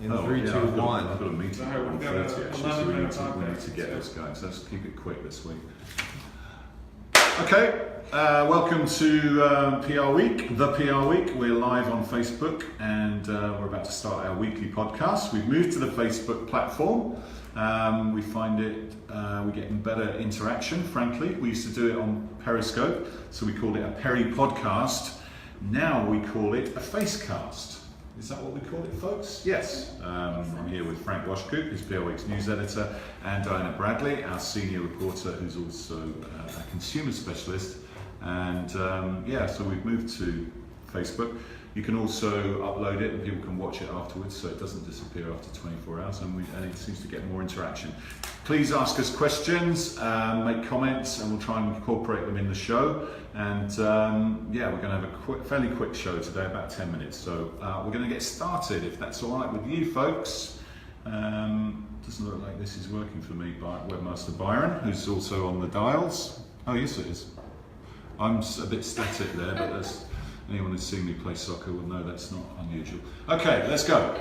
In 3, 2, 1. I've got a meeting at 1:30 actually, so we need to get this going. So let's keep it quick this week. Okay, welcome to PR Week, the PR Week. We're live on Facebook and we're about to start our weekly podcast. We've moved to the Facebook platform. We find it, we're getting better interaction, frankly. We used to do it on Periscope, so we called it a Peri podcast. Now we call it a Facecast. Is that what we call it, folks? Yes. I'm here with Frank Washkuch, who's PR Week's news editor, and Diana Bradley, our senior reporter, who's also a consumer specialist. And so we've moved to Facebook. You can also upload it and people can watch it afterwards, so it doesn't disappear after 24 hours, and it seems to get more interaction. Please ask us questions, make comments, and we'll try and incorporate them in the show. And we're going to have a fairly quick show today, about 10 minutes. So we're going to get started, if that's all right with you folks. Doesn't look like this is working for me, Webmaster Byron, who's also on the dials. Oh, yes it is. I'm a bit static there, but anyone who's seen me play soccer will know that's not unusual. Okay, let's go.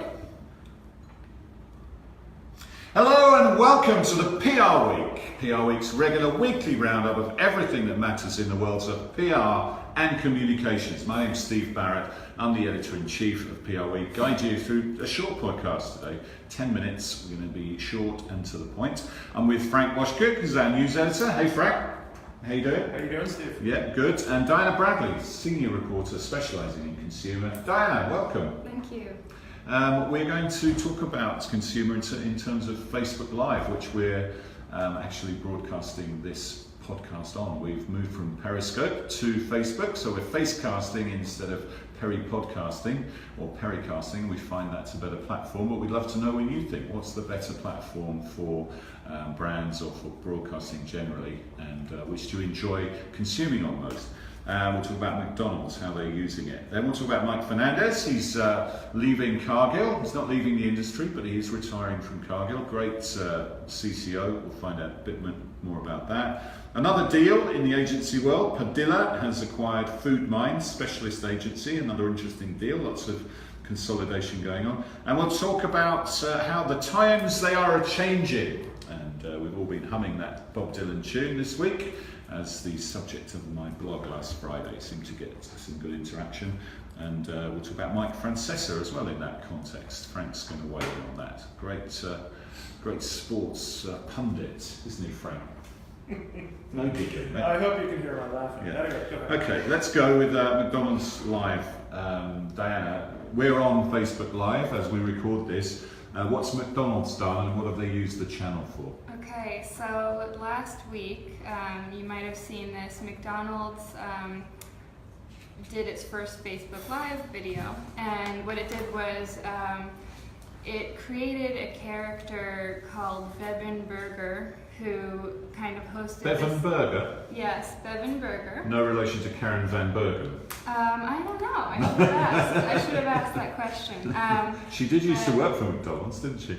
Hello and welcome to the PR Week. PR Week's regular weekly roundup of everything that matters in the worlds of PR and communications. My name's Steve Barrett. I'm the editor-in-chief of PR Week. Guide you through a short podcast today. 10 minutes. We're going to be short and to the point. I'm with Frank Washkuch, who's our news editor. Hey, Frank. How you doing? How you doing, Steve? Yeah, good. And Diana Bradley, senior reporter specialising in consumer. Diana, welcome. Thank you. We're going to talk about consumer in terms of Facebook Live, which we're actually broadcasting this podcast on. We've moved from Periscope to Facebook, so we're facecasting instead of peri-podcasting or pericasting. We find that's a better platform, but we'd love to know what you think. What's the better platform for brands or for broadcasting generally, and which do you enjoy consuming on most? We'll talk about McDonald's, how they're using it. Then we'll talk about Mike Fernandez. He's leaving Cargill. He's not leaving the industry, but he is retiring from Cargill. Great CCO. We'll find out a bit more about that. Another deal in the agency world. Padilla has acquired Food Minds, specialist agency. Another interesting deal. Lots of consolidation going on. And we'll talk about how the times they are a-changing. And we've all been humming that Bob Dylan tune this week as the subject of my blog last Friday. Seemed to get some good interaction. And we'll talk about Mike Fernandez as well in that context. Frank's going to weigh in on that. Great sports pundit, isn't he, Frank? No digging, mate. I hope you can hear my laughing. Yeah. Go ahead. Okay, let's go with McDonald's Live. Diana, we're on Facebook Live as we record this. What's McDonald's done and what have they used the channel for? Okay, so last week, you might have seen this, McDonald's did its first Facebook Live video, and what it did was it created a character called Bevan Burger, who kind of hosted Bevan Burger? Yes, Bevan Burger. No relation to Karen Van Bergen? I don't know. I should have asked that question. She did used to work for McDonald's, didn't she?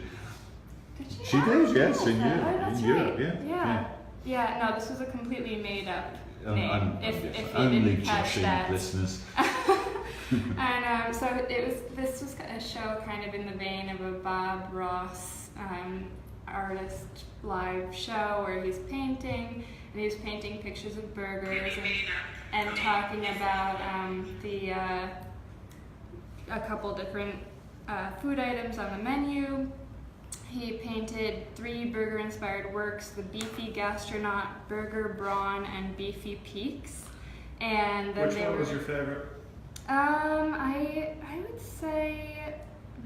Did she? She did, yes, in Europe. Europe, Yeah, no, this was a completely made up name. If you only didn't catch joshing that. listeners. And so this was a show kind of in the vein of a Bob Ross artist live show where he's painting, and he's painting pictures of burgers and talking about a couple different food items on the menu. He painted 3 burger-inspired works: the Beefy Gastronaut, Burger Brawn, and Beefy Peaks. And then Which one was your favorite? I would say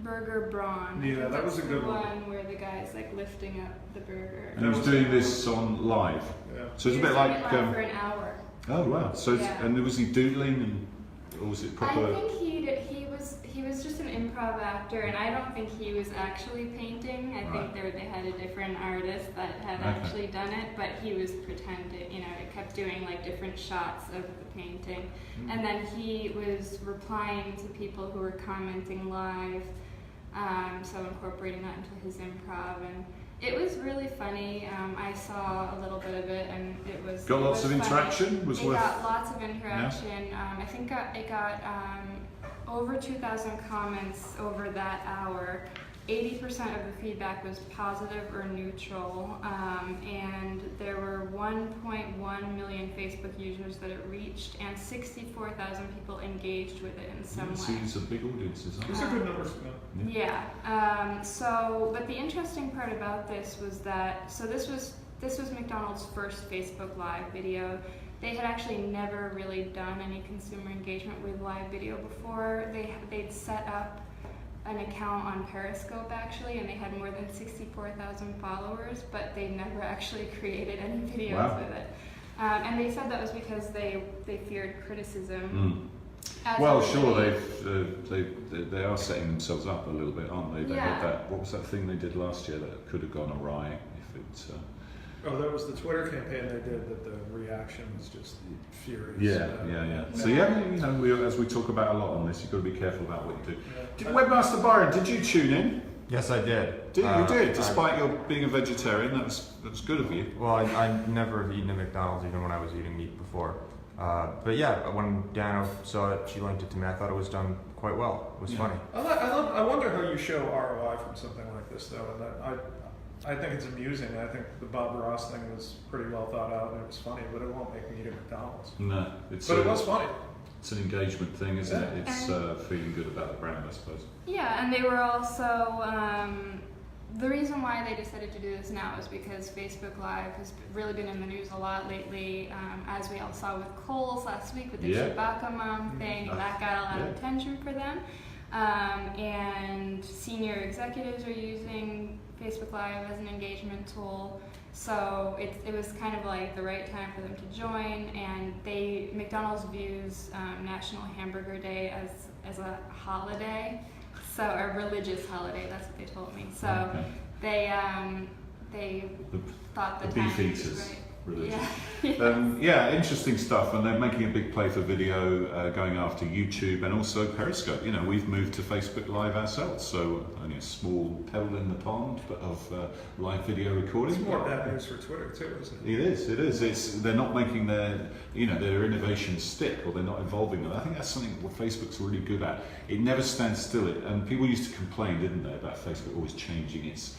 Burger Brawn. Yeah, that was a good one. One where the guy's like lifting up the burger. And he was doing this on live. Yeah. So it's a bit He was like. doing it live for an hour. Oh wow! So Yeah. and was he doodling, or was it proper? I think he was just an improv actor, and I don't think he was actually painting. I think they had a different artist that had actually done it, but he was pretending. It kept doing like different shots of the painting, and then he was replying to people who were commenting live. So incorporating that into his improv, and it was really funny. I saw a little bit of it, and it was got lots of funny. interaction. It got lots of interaction. Yeah. I think it got over 2,000 comments over that hour, 80% of the feedback was positive or neutral, and there were 1.1 million Facebook users that it reached, and 64,000 people engaged with it in some way. So it's a big audience, isn't it? These are good numbers. Yeah. But the interesting part about this was that, so this was McDonald's first Facebook Live video. They had actually never really done any consumer engagement with live video before. They'd set up an account on Periscope actually, and they had more than 64,000 followers, but they never actually created any videos with it. And they said that was because they feared criticism. Well, sure, they are setting themselves up a little bit, aren't they? They had that. What was that thing they did last year that could have gone awry if it's. Oh, that was the Twitter campaign they did, that the reaction was just furious. Yeah. So as we talk about a lot on this, you've got to be careful about what you do. Webmaster Byron, did you tune in? Yes, I did. You did, despite your being a vegetarian. That's good of you. Well, I never have eaten at McDonald's, even when I was eating meat before. But yeah, when Diana saw it, she linked it to me. I thought it was done quite well. It was funny. I wonder how you show ROI from something like this, though. And I think it's amusing. I think the Bob Ross thing was pretty well thought out, and it was funny, but it won't make me eat at McDonald's. No, it was funny. It's an engagement thing, isn't it? It's feeling good about the brand, I suppose. Yeah, and they were also, the reason why they decided to do this now is because Facebook Live has really been in the news a lot lately, as we all saw with Kohl's last week with the Chewbacca mom thing, and that got a lot of attention for them. And senior executives are using Facebook Live as an engagement tool, so it was kind of like the right time for them to join. And McDonald's views National Hamburger Day as a holiday, so a religious holiday. That's what they told me. So they thought the beef time eaters. was right. Religion. Yeah. Interesting stuff, and they're making a big play for video, going after YouTube and also Periscope. We've moved to Facebook Live ourselves, so only a small pebble in the pond, but of live video recording. It's more bad news for Twitter too, isn't it? It is. They're not making their innovations stick, or they're not evolving them. I think that's something what Facebook's really good at. It never stands still. And people used to complain, didn't they, about Facebook always changing its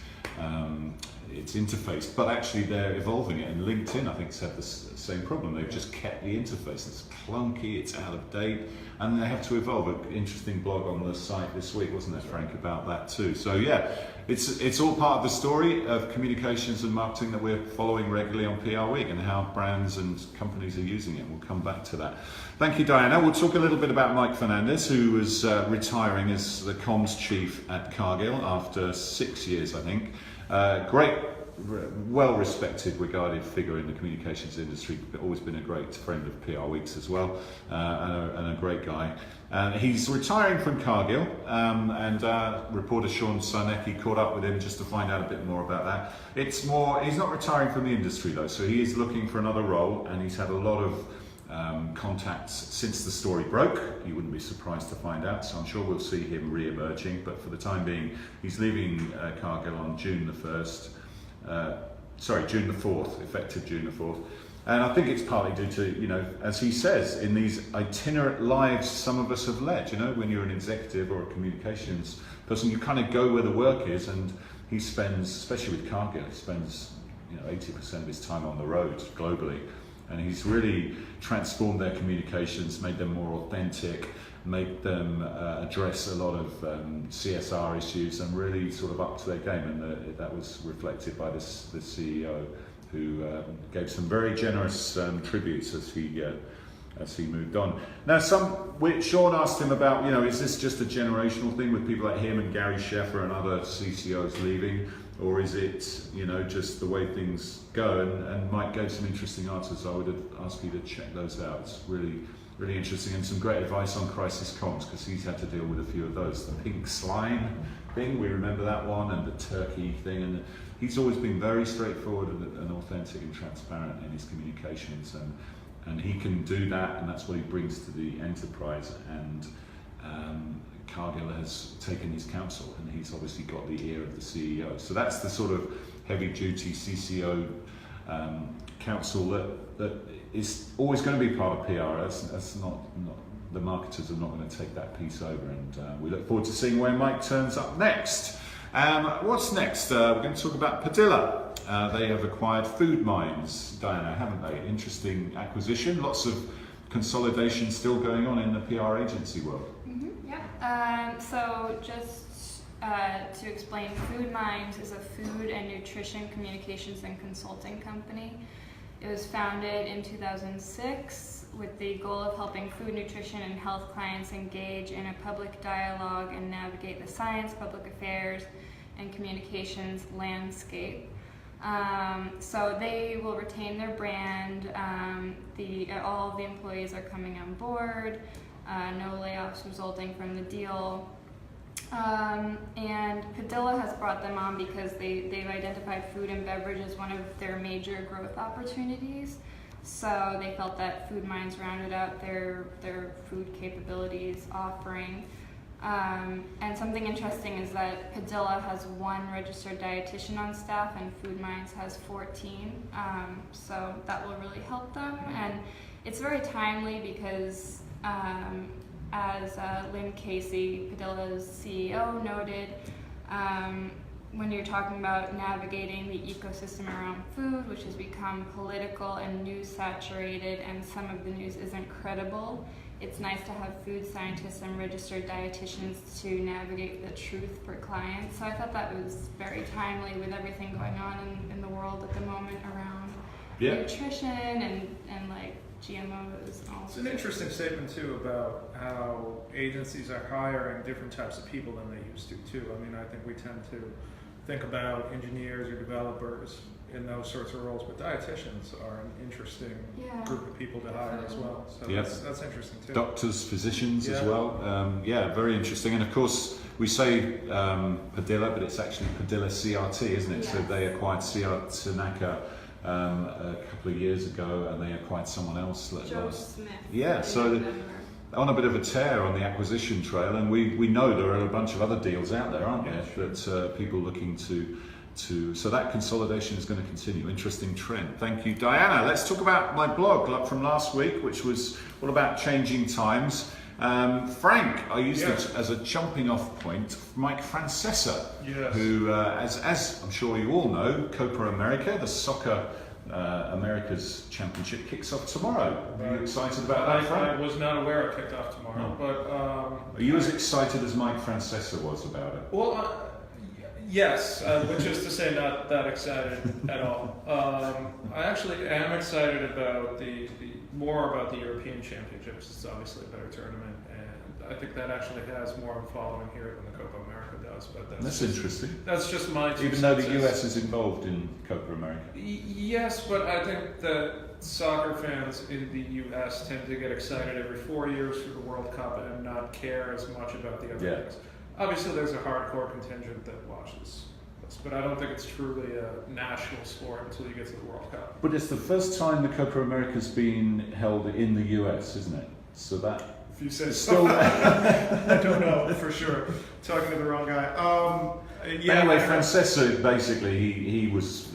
interface, but actually they're evolving it. And LinkedIn, I think, has had the same problem. They've just kept the interface. It's clunky, it's out of date, and they have to evolve. An interesting blog on the site this week, wasn't there, Frank, about that too? So yeah, it's all part of the story of communications and marketing that we're following regularly on PRWeek, and how brands and companies are using it. We'll come back to that. Thank you, Diana. We'll talk a little bit about Mike Fernandez, who was retiring as the comms chief at Cargill after 6 years, I think. Great, well-respected, regarded figure in the communications industry. Always been a great friend of PRWeek's as well, and a great guy. He's retiring from Cargill, and reporter Sean Sarnecki caught up with him just to find out a bit more about that. He's not retiring from the industry though, so he is looking for another role, and he's had a lot of contacts since the story broke. You wouldn't be surprised to find out, so I'm sure we'll see him re-emerging, but for the time being he's leaving Cargill on June the 4th, effective June the 4th. And I think it's partly due to, as he says, in these itinerant lives some of us have led. When you're an executive or a communications person, you kind of go where the work is, and he spends, especially with Cargill, 80% of his time on the road globally. And he's really transformed their communications, made them more authentic, made them address a lot of CSR issues, and really sort of up to their game. And that was reflected by this CEO, who gave some very generous tributes as he moved on. Now, Sean asked him about, is this just a generational thing with people like him and Gary Sheffer and other CCOs leaving? Or is it, just the way things go? And Mike gave some interesting answers. I would ask you to check those out. It's really, really interesting, and some great advice on crisis comms, because he's had to deal with a few of those. The pink slime thing, we remember that one, and the turkey thing. And he's always been very straightforward and authentic and transparent in his communications. And he can do that, and that's what he brings to the enterprise. And Cargill has taken his counsel, and he's obviously got the ear of the CEO. So that's the sort of heavy-duty CCO counsel that is always going to be part of PR. That's not the marketers are not going to take that piece over, and we look forward to seeing where Mike turns up next. What's next? We're going to talk about Padilla. They have acquired Food Minds, Diana, haven't they? Interesting acquisition. Lots of consolidation still going on in the PR agency world. Yeah. So just to explain, Food Minds is a food and nutrition communications and consulting company. It was founded in 2006 with the goal of helping food, nutrition, and health clients engage in a public dialogue and navigate the science, public affairs, and communications landscape. So they will retain their brand. All of the employees are coming on board. No layoffs resulting from the deal. And Padilla has brought them on because they've identified food and beverage as one of their major growth opportunities. So they felt that Food Minds rounded out their food capabilities offering. And something interesting is that Padilla has 1 registered dietitian on staff and Food Minds has 14. So that will really help them. And it's very timely because as Lynn Casey, Padilla's CEO, noted, when you're talking about navigating the ecosystem around food, which has become political and news saturated, and some of the news isn't credible, it's nice to have food scientists and registered dietitians to navigate the truth for clients. So I thought that was very timely with everything going on in the world at the moment around nutrition and like GMOs and all. It's an interesting statement too about how agencies are hiring different types of people than they used to too. I mean, I think we tend to think about engineers or developers in those sorts of roles, but dietitians are an interesting group of people to hire as well. So that's interesting too. Doctors, physicians as well. Very interesting. And of course, we say Padilla, but it's actually PadillaCRT, isn't it? Yes. So they acquired Tanaka a couple of years ago, and they acquired someone else. Joe Smith. Yeah, so on a bit of a tear on the acquisition trail, and we know there are a bunch of other deals out there, aren't there, that people looking to so that consolidation is going to continue. Interesting trend. Thank you, Diana. Let's talk about my blog from last week, which was all about changing times. Frank, I used it as a jumping off point. Mike Fernandez, who, as I'm sure you all know, Copa America, the soccer America's championship, kicks off tomorrow. Are you excited about that, Frank? I was not aware it kicked off tomorrow, but are you as excited as Mike Fernandez was about it? Well, yes, which is to say not that excited at all. I actually am excited about more about the European Championships. It's obviously a better tournament, and I think that actually has more of a following here than the Copa America does. But that's interesting. That's just my 2 Even though the US is involved in Copa America. Yes, but I think that soccer fans in the US tend to get excited every 4 years for the World Cup and not care as much about the other things. Obviously, there's a hardcore contingent that watches this, but I don't think it's truly a national sport until you get to the World Cup. But it's the first time the Copa America's been held in the US, isn't it? So that... If you say so. I don't know for sure. Talking to the wrong guy. Anyway, Francesco, basically, he was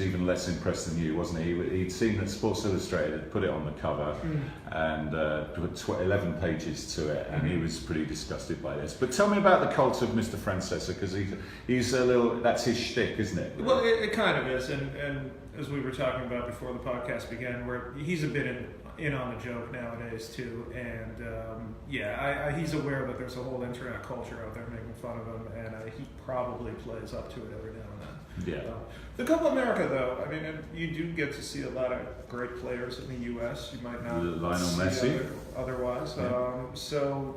even less impressed than you, wasn't he? He'd seen that Sports Illustrated had put it on the cover and put 11 pages to it, and he was pretty disgusted by this. But tell me about the cult of Mr. Francesco, because he's a little, that's his shtick, isn't it? Well, it kind of is, and as we were talking about before the podcast began, where he's a bit in on the joke nowadays too, and he's aware that there's a whole internet culture out there making fun of him, and he probably plays up to it every now and then. The Copa America, though, I mean, you do get to see a lot of great players in the U.S. You might not Lionel see Messi otherwise. So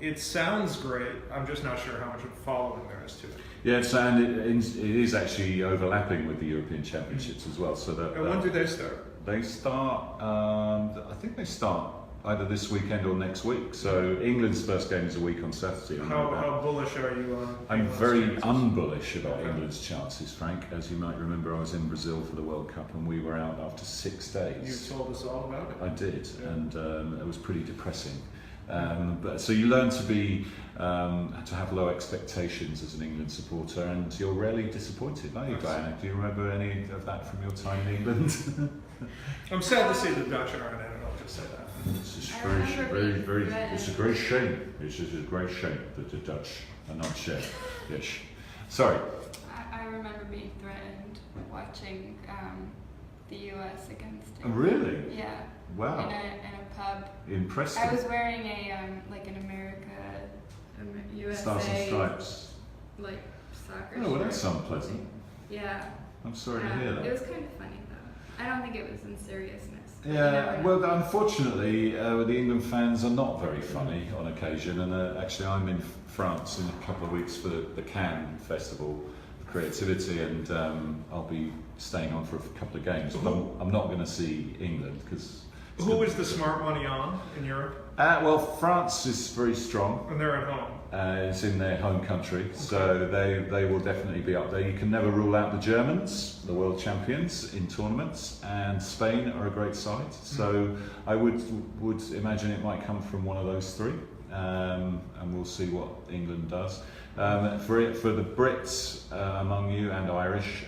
it sounds great. I'm just not sure how much of a following there is to it. Yes, and it is actually overlapping with the European Championships as well. So and when do they start? They start, I think they start either this weekend or next week. So England's first game is a week on Saturday. How bullish are you on? I'm very unbullish about England's chances, Frank. As you might remember, I was in Brazil for the World Cup and we were out after 6 days. You told us all about it. I did, and it was pretty depressing. But so you learn to be to have low expectations as an England supporter, and you're rarely disappointed, are you, Diana? Do you remember any of that from your time in England? I'm sad to see the Dutch aren't in it. I'll just say that. This is I very, remember very, being very. threatened. It's a great shame. It's just a great shame that the Dutch are not shared. Yes. Sorry. I remember being threatened watching the U.S. against Oh, England. really? Yeah. Wow. In a pub. In Preston. I was wearing a like an USA Stars and Stripes. like soccer Oh, well, shirt. that's unpleasant. Yeah. I'm sorry to hear It that. was kind of funny though. I don't think it was in seriousness. But you Yeah, never know. well, unfortunately, the England fans are not very funny on occasion, and actually, I'm in France in a couple of weeks for the Cannes Festival of Creativity, and I'll be staying on for a couple of games. But I'm not going to see England because. Who is the smart money on in Europe? Well, France is very strong. And they're at home. It's in their home country, so they will definitely be up there. You can never rule out the Germans, the world champions in tournaments, and Spain are a great side. So I would imagine it might come from one of those three, and we'll see what England does. For the Brits among you and Irish,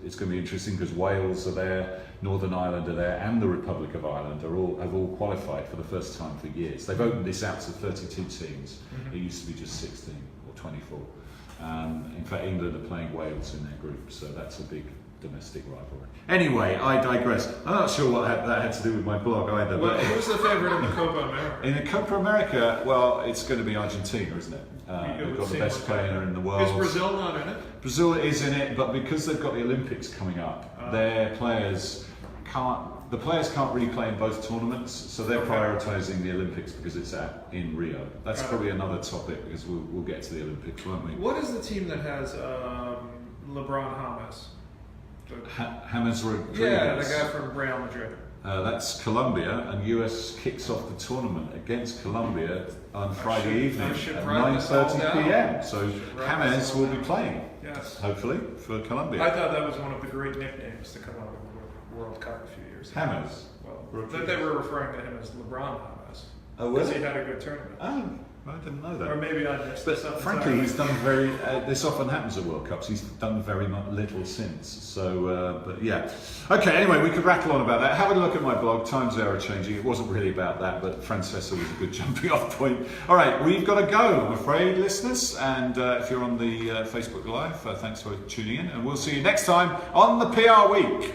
it's going to be interesting because Wales are there, Northern Ireland are there, and the Republic of Ireland have all qualified for the first time for years. They've opened this out to 32 teams. It used to be just 16 or 24. In fact, England are playing Wales in their group, so that's a big domestic rivalry. Anyway, I digress. I'm not sure what that had to do with my blog either. Well, But who's the favourite in the Copa America? in the Copa America, well, it's going to be Argentina, isn't it? They've got the best player in the world. Is Brazil not in it? Brazil is in it, but because they've got the Olympics coming up, their players can't. The players can't really play in both tournaments, so they're prioritising the Olympics because it's in Rio. That's probably another topic because we'll get to the Olympics, won't we? What is the team that has LeBron James? James Rodriguez. Yeah, the guy from Real Madrid. That's Colombia, and US kicks off the tournament against Colombia on Friday evening I should at write this all 9:30 down. p.m. So Write this James all will be down. playing, Yes. hopefully, for Colombia. I thought that was one of the great nicknames to come out of the World Cup a few years ago. James. Well, that they were referring to him as LeBron James. Oh, Because was he it? had a good tournament. Oh, I didn't know that. Or maybe I missed But this up frankly, entirely. he's done very. This often happens at World Cups. He's done very little since. So, but yeah. Okay. Anyway, we could rattle on about that. Have a look at my blog. Times are changing. It wasn't really about that, but Francesca was a good jumping off point. All right, we've got to go. I'm afraid, listeners. And if you're on the Facebook Live, thanks for tuning in, and we'll see you next time on the PR Week.